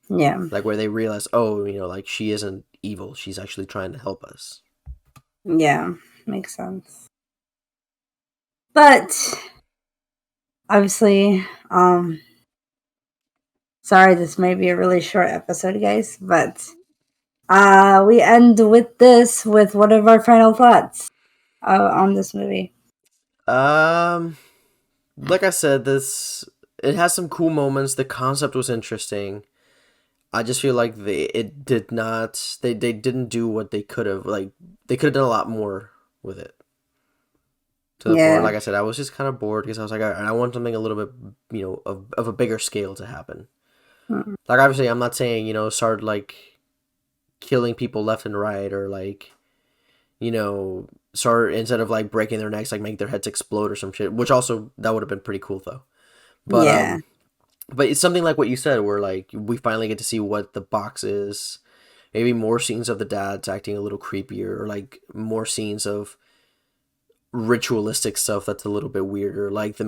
Speaker 4: yeah,
Speaker 3: Like where they realize, oh, like she isn't evil; she's actually trying to help us.
Speaker 4: yeah, makes sense. But obviously, sorry, this may be a really short episode, guys, but we end with one of our final thoughts on this movie.
Speaker 3: Like I said, it has some cool moments. The concept was interesting. I just feel like they didn't do what they could have. Like they could have done a lot more with it. To the point,
Speaker 4: Yeah,
Speaker 3: like I said, I was just kind of bored because I was like, I want something a little bit, of a bigger scale to happen.
Speaker 4: mm,
Speaker 3: Like obviously, I'm not saying start like killing people left and right or like start instead of like breaking their necks, like make their heads explode or some shit. Which also that would have been pretty cool though. But
Speaker 4: yeah,
Speaker 3: but it's something like what you said, where like we finally get to see what the box is. Maybe more scenes of the dads acting a little creepier, or like more scenes of ritualistic stuff that's a little bit weirder, like the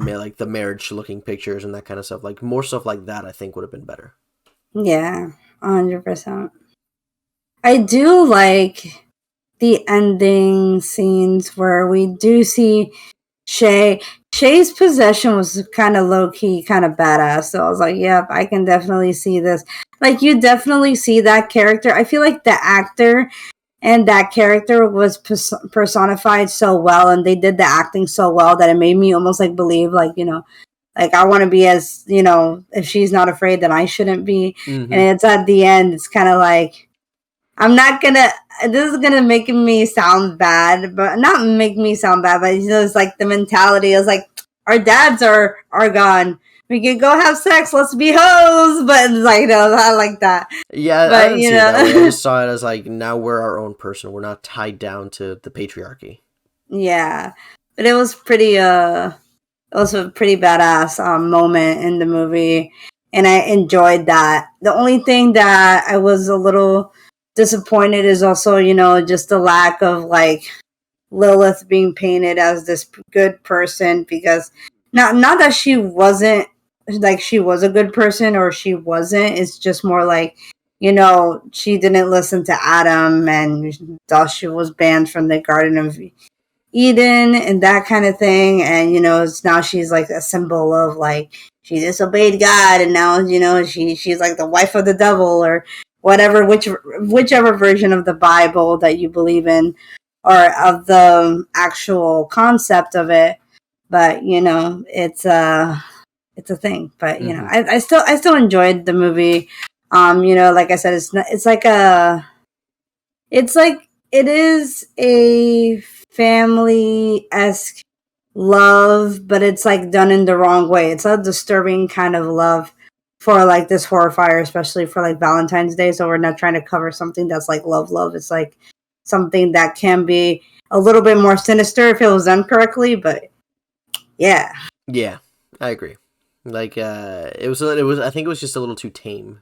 Speaker 3: marriage looking pictures and that kind of stuff. Like more stuff like that, I think would have been better.
Speaker 4: yeah, 100%. I do like the ending scenes where we do see Shay. Shay's possession was kind of low key, kind of badass. So I was like, yep, I can definitely see this. Like, you definitely see that character. I feel like the actor and that character was personified so well, and they did the acting so well that it made me almost like believe, like, like I want to be as, if she's not afraid, then I shouldn't be. And
Speaker 3: Mm-hmm.
Speaker 4: it's at the end, it's kind of like, I'm not gonna. This is gonna make me sound bad, but not make me sound bad. But it's like the mentality is like our dads are gone. We can go have sex. Let's be hoes. But it's like not like that.
Speaker 3: Yeah, I
Speaker 4: But
Speaker 3: didn't see it that way. I just saw it as like now we're our own person. We're not tied down to the patriarchy.
Speaker 4: yeah. But it was pretty. It was a pretty badass moment in the movie, and I enjoyed that. The only thing that I was a little disappointed is also, just the lack of like Lilith being painted as this good person, because not that she wasn't, like she was a good person or she wasn't. It's just more like, she didn't listen to Adam, and thus she was banned from the Garden of Eden and that kind of thing. And now she's like a symbol of like she disobeyed God, and now she's like the wife of the devil or whatever, whichever version of the Bible that you believe in, or of the actual concept of it. But it's a thing. But
Speaker 3: Mm-hmm.
Speaker 4: I still enjoyed the movie. Like I said, it's not, it's like it is a family-esque love, but it's like done in the wrong way. It's a disturbing kind of love for like this horrifier, especially for like Valentine's Day. So we're not trying to cover something that's like love. It's like something that can be a little bit more sinister if it was done correctly, but yeah.
Speaker 3: Yeah, I agree. Like, it was. I think it was just a little too tame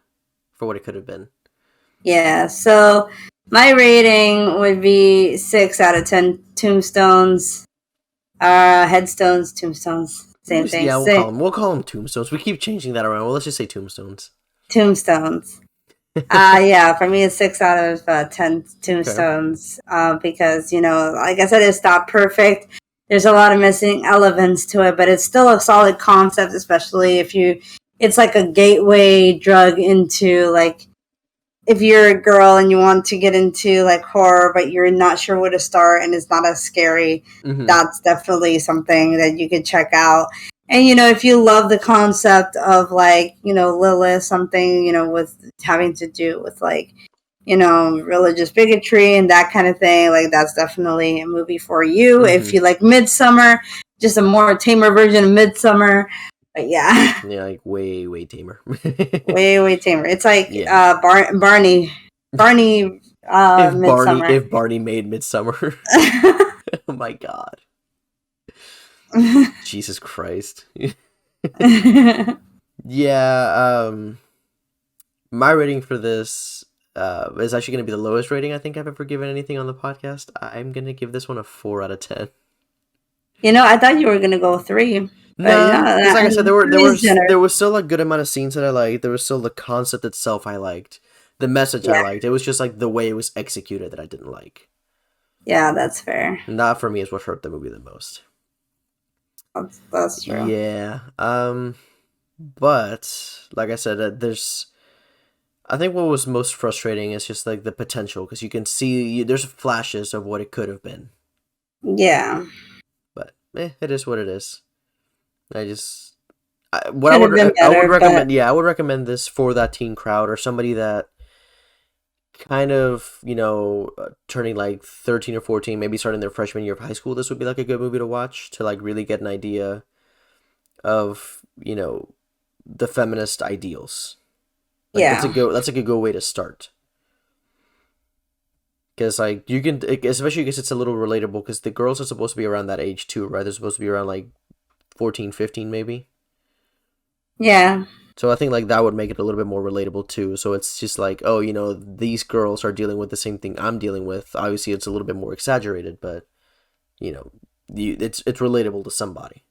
Speaker 3: for what it could have been.
Speaker 4: Yeah. So my rating would be 6 out of 10 tombstones. Headstones, tombstones, same thing.
Speaker 3: Yeah, we'll call them tombstones. We keep changing that around. Well, let's just say tombstones.
Speaker 4: Tombstones. Yeah, for me it's 6 out of 10 tombstones. Because like I said, it's not perfect. There's a lot of missing elements to it, but it's still a solid concept, especially if it's like a gateway drug into like, if you're a girl and you want to get into like horror, but you're not sure where to start and it's not as scary, that's definitely something that you could check out. And, if you love the concept of like, Lilith, something, with having to do with like, religious bigotry and that kind of thing, like that's definitely a movie for you. If you like Midsommar, just a more tamer version of Midsommar. But yeah.
Speaker 3: Yeah, like way tamer.
Speaker 4: way tamer. It's like Barney. Midsommar.
Speaker 3: If Barney made Midsommar. Oh my god. Jesus Christ. Yeah, my rating for this is actually going to be the lowest rating I think I've ever given anything on the podcast. I'm going to give this one a 4 out of 10.
Speaker 4: I thought you were going to go 3.
Speaker 3: No, because like I said, there was still a good amount of scenes that I liked. There was still the concept itself I liked. The message I liked. It was just like the way it was executed that I didn't like.
Speaker 4: Yeah, that's fair.
Speaker 3: And that for me is what hurt the movie the most.
Speaker 4: That's true.
Speaker 3: Yeah. But like I said, I think what was most frustrating is just like the potential, because you can see there's flashes of what it could have been.
Speaker 4: Yeah.
Speaker 3: But it is what it is. I would recommend. Yeah, I would recommend this for that teen crowd or somebody that kind of turning like 13 or 14, maybe starting their freshman year of high school. This would be like a good movie to watch to like really get an idea of the feminist ideals. Like,
Speaker 4: yeah,
Speaker 3: that's a good way to start. Because like you can, especially because it's a little relatable. Because the girls are supposed to be around that age too, right? They're supposed to be around like 14, 15 maybe.
Speaker 4: Yeah.
Speaker 3: So I think like that would make it a little bit more relatable too. So it's just like, oh, these girls are dealing with the same thing I'm dealing with. Obviously, it's a little bit more exaggerated, but it's relatable to somebody.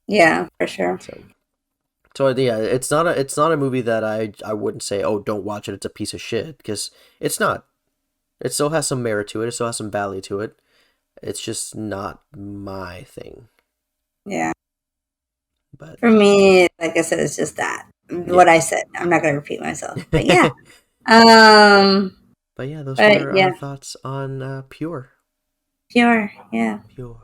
Speaker 4: Yeah, for sure.
Speaker 3: So yeah, it's not a movie that I wouldn't say, oh, don't watch it. It's a piece of shit, because it's not. It still has some merit to it. It still has some value to it. It's just not my thing.
Speaker 4: Yeah.
Speaker 3: But
Speaker 4: for me, like I said, it's just that. What I said. I'm not going to repeat myself. But yeah.
Speaker 3: But yeah, those were our thoughts on Pure.
Speaker 4: Pure, yeah.
Speaker 3: Pure.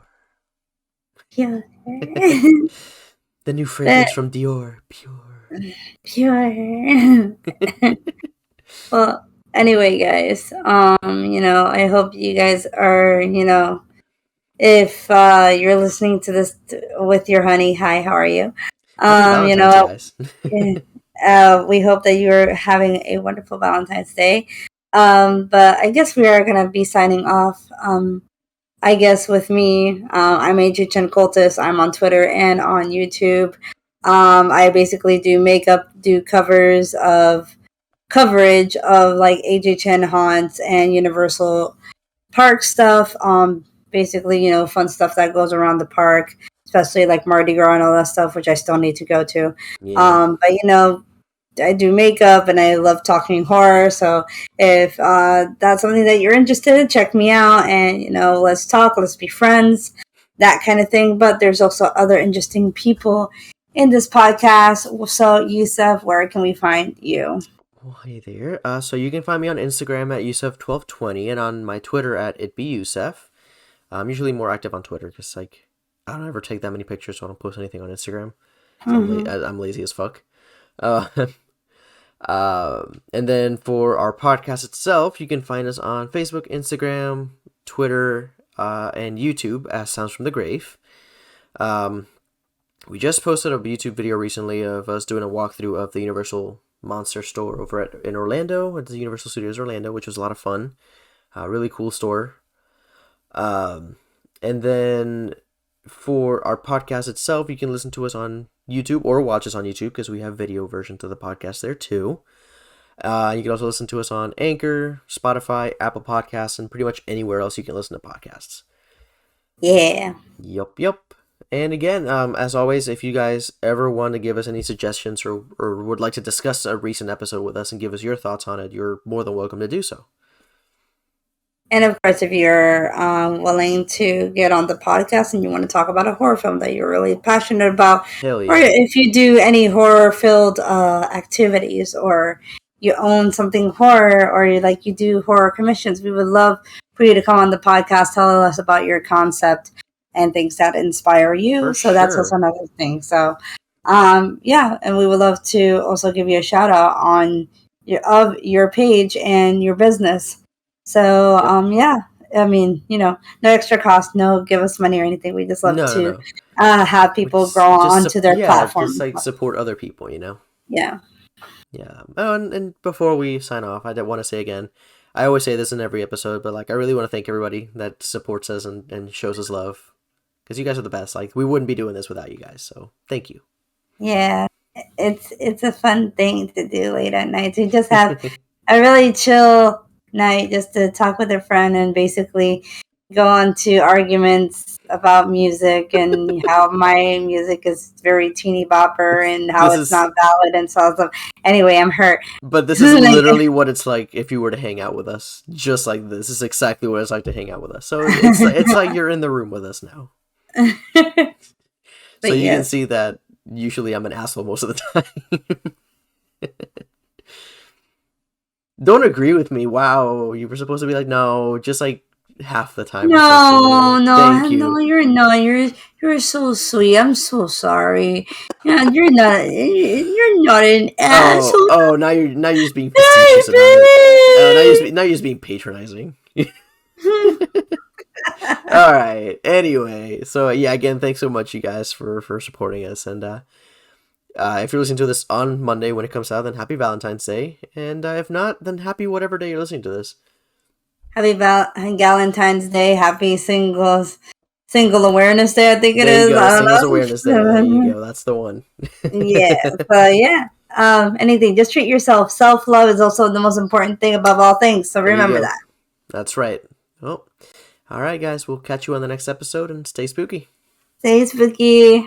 Speaker 4: The
Speaker 3: new fragrance from Dior.
Speaker 4: Pure. Well, anyway, guys, I hope you guys are, if you're listening to this with your honey, hi, how are you?
Speaker 3: Guys.
Speaker 4: We hope that you're having a wonderful Valentine's Day. But I guess we are going to be signing off. I guess with me, I'm AJ Chen Cultus. I'm on Twitter and on YouTube. I basically do makeup, do coverage of like AJ Chen haunts and Universal Park stuff. Basically, fun stuff that goes around the park, especially like Mardi Gras and all that stuff, which I still need to go to.
Speaker 3: Yeah.
Speaker 4: But I do makeup and I love talking horror. So if that's something that you're interested in, check me out and, let's talk, let's be friends, that kind of thing. But there's also other interesting people in this podcast. So Yussef, where can we find you?
Speaker 3: Well, hey there. So you can find me on Instagram at Yussef1220 and on my Twitter at itbeyusef. I'm usually more active on Twitter because I don't ever take that many pictures, so I don't post anything on Instagram. So I'm lazy as fuck. And then for our podcast itself, you can find us on Facebook, Instagram, Twitter, and YouTube as Sounds from the Grave. We just posted a YouTube video recently of us doing a walkthrough of the Universal Monster store over in Orlando, at the Universal Studios Orlando, which was a lot of fun. Really cool store. And then for our podcast itself, you can listen to us on YouTube or watch us on YouTube because we have video versions of the podcast there too. You can also listen to us on Anchor, Spotify, Apple Podcasts, and pretty much anywhere else you can listen to podcasts.
Speaker 4: Yeah.
Speaker 3: Yup. And again, as always, if you guys ever want to give us any suggestions or would like to discuss a recent episode with us and give us your thoughts on it, you're more than welcome to do so.
Speaker 4: And of course, if you're willing to get on the podcast and you want to talk about a horror film that you're really passionate about,
Speaker 3: Hell yeah.
Speaker 4: or if you do any horror-filled activities, or you own something horror, or you do horror commissions, we would love for you to come on the podcast, tell us about your concept and things that inspire you. That's also another thing. So, yeah, and we would love to also give you a shout out on your page and your business. So, yeah, I mean, no extra cost, no give us money or anything. We just love to have people grow onto their platform.
Speaker 3: Just support other people,
Speaker 4: Yeah.
Speaker 3: Yeah. Oh, and before we sign off, I want to say again, I always say this in every episode, but I really want to thank everybody that supports us and shows us love. Because you guys are the best. We wouldn't be doing this without you guys. So thank you.
Speaker 4: Yeah. It's a fun thing to do late at night. To just have a really chill night just to talk with a friend and basically go on to arguments about music and how my music is very teeny bopper and how it's not valid and so on. Anyway, I'm hurt.
Speaker 3: But this is literally what it's like if you were to hang out with us. Just like this is exactly what it's like to hang out with us. So it's like you're in the room with us now. So you can see that usually I'm an asshole most of the time. Don't agree with me. Wow, you were supposed to be no, just half the time.
Speaker 4: No, you're not. You're so sweet. I'm so sorry. Yeah, you're not an asshole.
Speaker 3: Oh, now you're just being facetious about it. Now you're just being patronizing. All right. Anyway, so yeah, again, thanks so much, you guys, for supporting us. And if you're listening to this on Monday when it comes out, then happy Valentine's Day. And if not, then happy whatever day you're listening to this.
Speaker 4: Happy Valentine's Day. Happy Single Awareness Day, I think it is.
Speaker 3: Singles Awareness Day. There you go. That's the one.
Speaker 4: Yeah. So yeah. Anything. Just treat yourself. Self-love is also the most important thing above all things. So remember that.
Speaker 3: That's right. Well, all right, guys. We'll catch you on the next episode and stay spooky.
Speaker 4: Stay spooky.